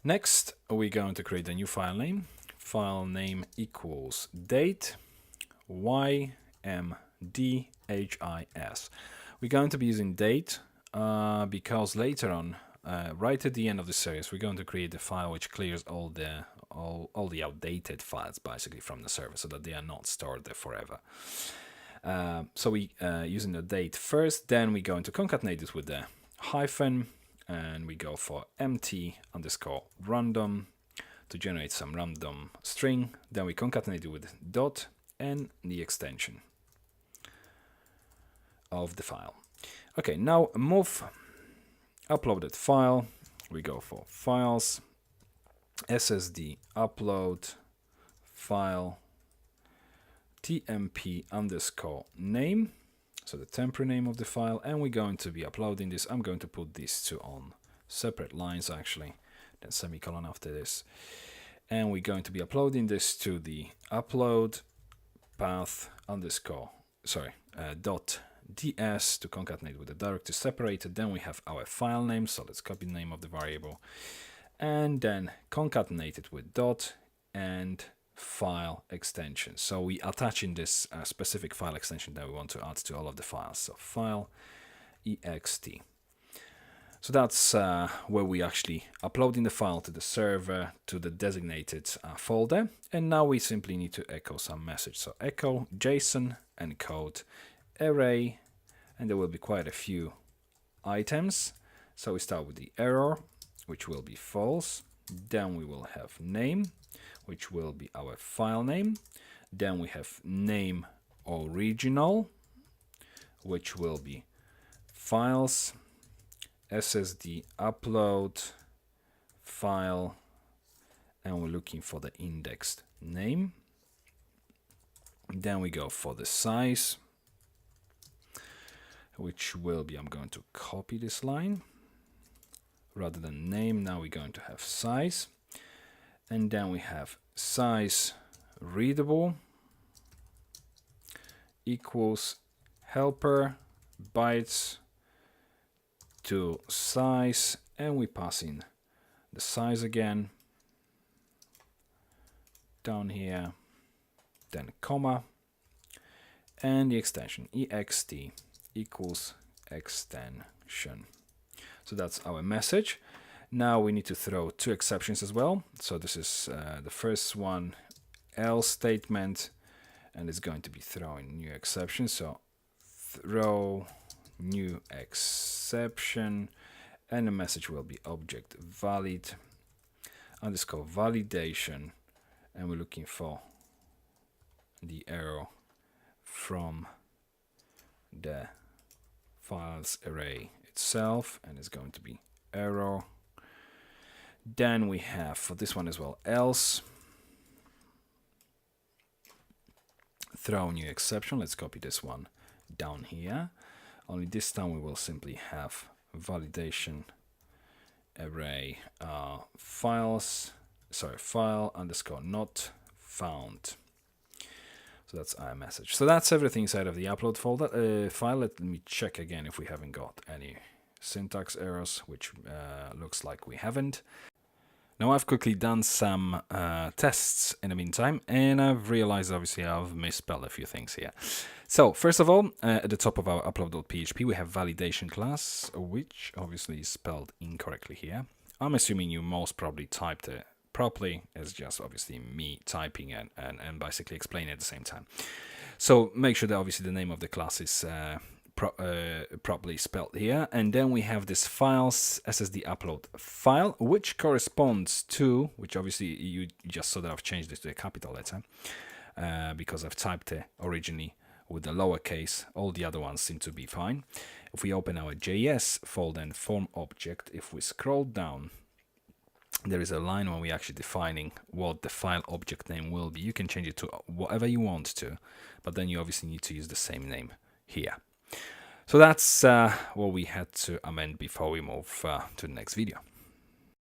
Next, we're going to create a new file name. File name equals date ymdhis. We're going to be using date because later on, right at the end of the series, we're going to create a file which clears all the outdated files basically from the server so that they are not stored there forever. So we using the date first, then we're going to concatenate it with the hyphen, and we go for empty underscore random to generate some random string. Then we concatenate it with dot and the extension of the file. Okay, now move uploaded file. We go for files, SSD upload file, tmp underscore name, so the temporary name of the file, and we're going to be uploading this. I'm going to put these two on separate lines actually, then semicolon after this, and we're going to be uploading this to the upload path underscore dot ds to concatenate with the directory separated. Then we have our file name, so let's copy the name of the variable and then concatenate it with dot and file extension. So we attaching this specific file extension that we want to add to all of the files. So file ext. So that's where we actually uploading the file to the server to the designated folder. And now we simply need to echo some message. So echo JSON encode array, and there will be quite a few items. So we start with the error, which will be false. Then we will have name, which will be our file name. Then we have name original, which will be files, SSD upload file, and we're looking for the indexed name. Then we go for the size, which will be, I'm going to copy this line. Rather than name, now we're going to have size. And then we have size readable equals helper bytes to size, and we pass in the size again down here, then comma, and the extension ext equals extension. So that's our message. Now we need to throw two exceptions as well. So this is the first one, else statement, and it's going to be throwing new exception. So throw new exception, and the message will be object valid underscore validation, and we're looking for the error from the files array itself, and it's going to be error. Then we have for this one as well, else throw new exception. Let's copy this one down here. Only this time we will simply have validation array file underscore not found. So that's our message. So that's everything inside of the upload folder file. Let me check again if we haven't got any syntax errors, which looks like we haven't. Now I've quickly done some tests in the meantime, and I've realized obviously I've misspelled a few things here. So first of all, at the top of our upload.php we have validation class, which obviously is spelled incorrectly here. I'm assuming you most probably typed it properly. It's just obviously me typing it and basically explaining at the same time. So make sure that obviously the name of the class is properly spelled here, and then we have this files SSD upload file, which corresponds to, which obviously you just saw that I've changed this to a capital letter because I've typed it originally with the lowercase. All the other ones seem to be fine. If we open our JS folder and form object, if we scroll down, there is a line where we're actually defining what the file object name will be. You can change it to whatever you want to, but then you obviously need to use the same name here. So that's what we had to amend before we move to the next video.